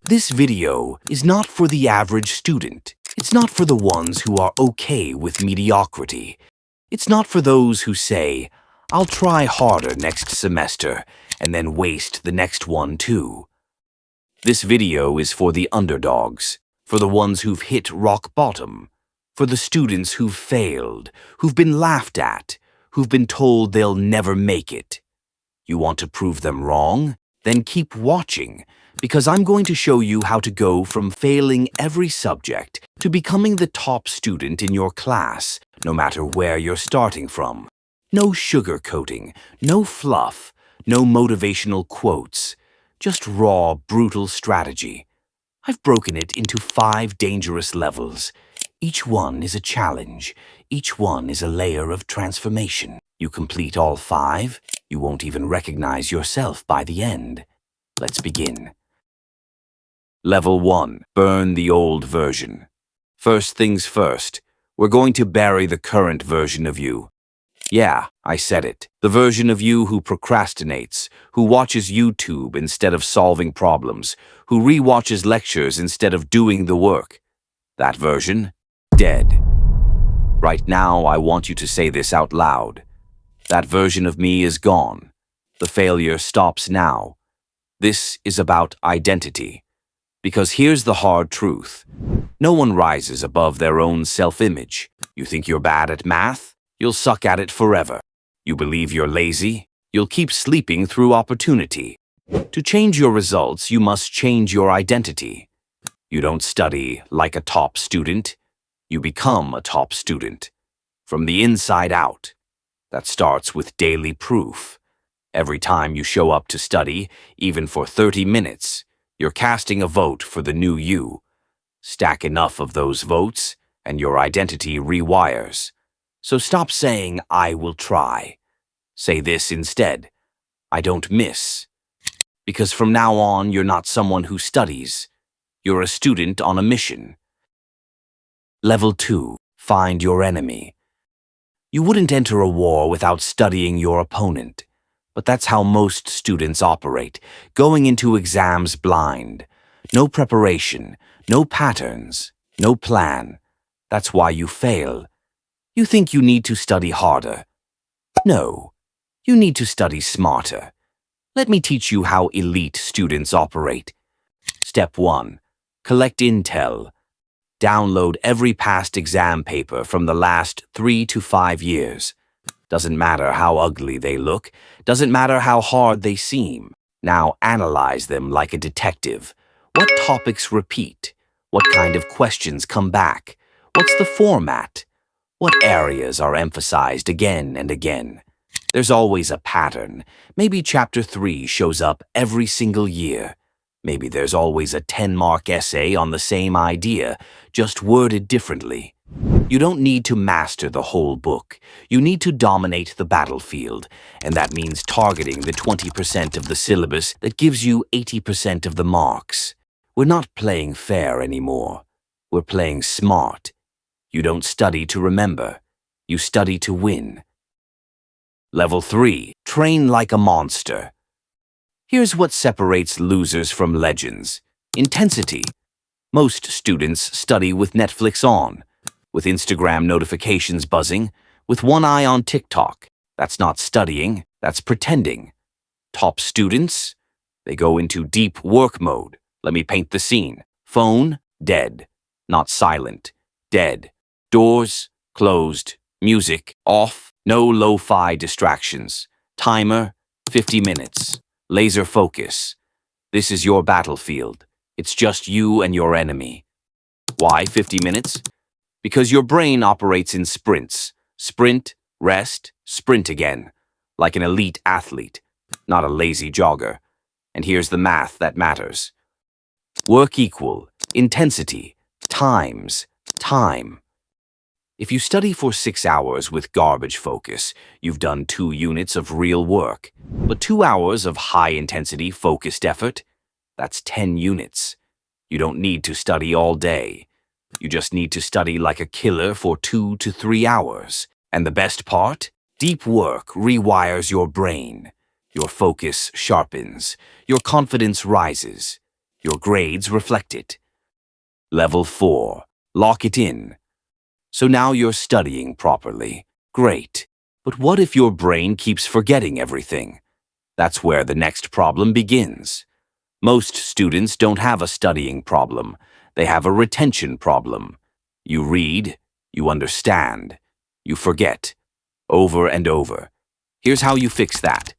This video is not for the average student. It's not for the ones who are okay with mediocrity. It's not for those who say, I'll try harder next semester and then waste the next one too. This video is for the underdogs, for the ones who've hit rock bottom, for the students who've failed, who've been laughed at, who've been told they'll never make it. You want to prove them wrong? Then keep watching, because I'm going to show you how to go from failing every subject to becoming the top student in your class, no matter where you're starting from. No sugarcoating, no fluff, no motivational quotes, just raw, brutal strategy. I've broken it into 5 dangerous levels. Each one is a challenge. Each one is a layer of transformation. You complete all 5, you won't even recognize yourself by the end. Let's begin. Level 1. Burn the old version. First things first, we're going to bury the current version of you. Yeah, I said it. The version of you who procrastinates, who watches YouTube instead of solving problems, who rewatches lectures instead of doing the work. That version, dead. Right now, I want you to say this out loud. That version of me is gone. The failure stops now. This is about identity. Because here's the hard truth. No one rises above their own self-image. You think you're bad at math? You'll suck at it forever. You believe you're lazy? You'll keep sleeping through opportunity. To change your results, you must change your identity. You don't study like a top student. You become a top student. From the inside out. That starts with daily proof. Every time you show up to study, even for 30 minutes, you're casting a vote for the new you. Stack enough of those votes, and your identity rewires. So stop saying, I will try. Say this instead, I don't miss. Because from now on, you're not someone who studies. You're a student on a mission. Level 2. Find your enemy. You wouldn't enter a war without studying your opponent. But that's how most students operate, going into exams blind. No preparation, no patterns, no plan. That's why you fail. You think you need to study harder. No, you need to study smarter. Let me teach you how elite students operate. Step 1. Collect intel. Download every past exam paper from the last 3 to 5 years. Doesn't matter how ugly they look. Doesn't matter how hard they seem. Now analyze them like a detective. What topics repeat? What kind of questions come back? What's the format? What areas are emphasized again and again? There's always a pattern. Maybe Chapter 3 shows up every single year. Maybe there's always a 10-mark essay on the same idea, just worded differently. You don't need to master the whole book. You need to dominate the battlefield, and that means targeting the 20% of the syllabus that gives you 80% of the marks. We're not playing fair anymore. We're playing smart. You don't study to remember. You study to win. Level 3. Train like a monster. Here's what separates losers from legends. Intensity. Most students study with Netflix on, with Instagram notifications buzzing, with one eye on TikTok. That's not studying, that's pretending. Top students? They go into deep work mode. Let me paint the scene. Phone, dead. Not silent. Dead. Doors, closed. Music, off. No lo-fi distractions. Timer, 50 minutes. Laser focus. This is your battlefield. It's just you and your enemy. Why 50 minutes? Because your brain operates in sprints. Sprint, rest, sprint again. Like an elite athlete, not a lazy jogger. And here's the math that matters. Work equal, intensity, times, time. If you study for 6 hours with garbage focus, you've done 2 units of real work. But 2 hours of high-intensity focused effort, that's 10 units. You don't need to study all day. You just need to study like a killer for 2 to 3 hours. And the best part? Deep work rewires your brain. Your focus sharpens. Your confidence rises. Your grades reflect it. Level 4. Lock it in. So now you're studying properly. Great. But what if your brain keeps forgetting everything? That's where the next problem begins. Most students don't have a studying problem. They have a retention problem. You read, you understand, you forget, over and over. Here's how you fix that.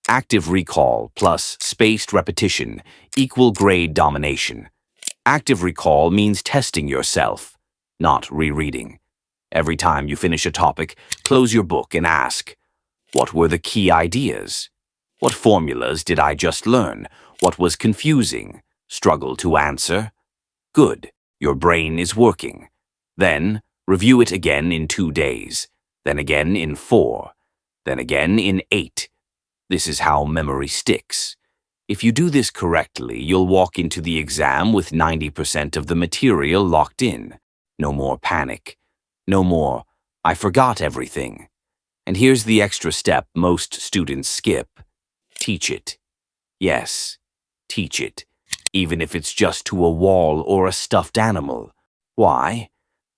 Active recall plus spaced repetition equal grade domination. Active recall means testing yourself, not rereading. Every time you finish a topic, close your book and ask, what were the key ideas? What formulas did I just learn? What was confusing? Struggle to answer? Good, your brain is working. Then, review it again in 2 days, then again in 4, then again in 8. This is how memory sticks. If you do this correctly, you'll walk into the exam with 90% of the material locked in. No more panic. No more, I forgot everything. And here's the extra step most students skip. Teach it. Yes, teach it, even if it's just to a wall or a stuffed animal. Why?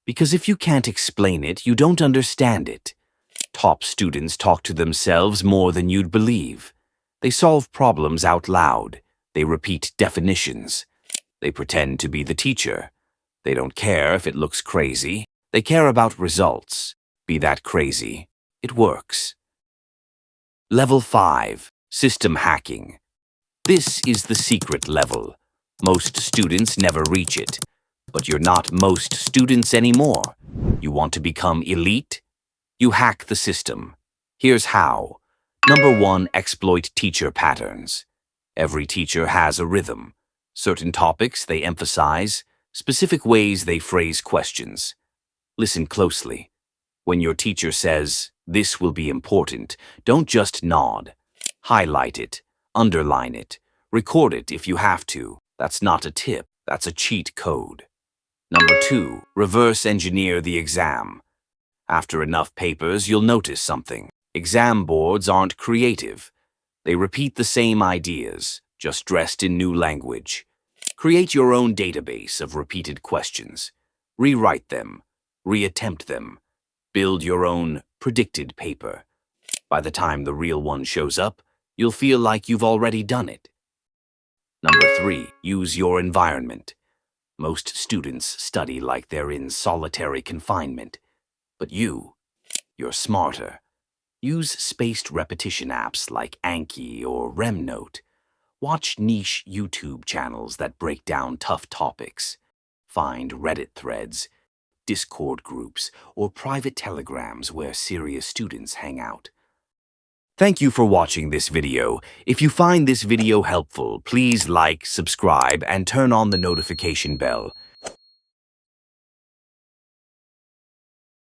Because if you can't explain it, you don't understand it. Top students talk to themselves more than you'd believe. They solve problems out loud. They repeat definitions. They pretend to be the teacher. They don't care if it looks crazy. They care about results. Be that crazy. It works. Level 5. System hacking. This is the secret level. Most students never reach it. But you're not most students anymore. You want to become elite? You hack the system. Here's how. Number 1, exploit teacher patterns. Every teacher has a rhythm. Certain topics they emphasize, specific ways they phrase questions. Listen closely. When your teacher says, "This will be important," don't just nod. Highlight it, underline it, record it if you have to. That's not a tip, that's a cheat code. Number 2, reverse engineer the exam. After enough papers, you'll notice something. Exam boards aren't creative. They repeat the same ideas, just dressed in new language. Create your own database of repeated questions. Rewrite them, reattempt them. Build your own predicted paper. By the time the real one shows up, you'll feel like you've already done it. Number 3, use your environment. Most students study like they're in solitary confinement. But you're smarter. Use spaced repetition apps like Anki or RemNote. Watch niche YouTube channels that break down tough topics. Find Reddit threads, Discord groups, or private telegrams where serious students hang out. Thank you for watching this video. If you find this video helpful, please like, subscribe, and turn on the notification bell.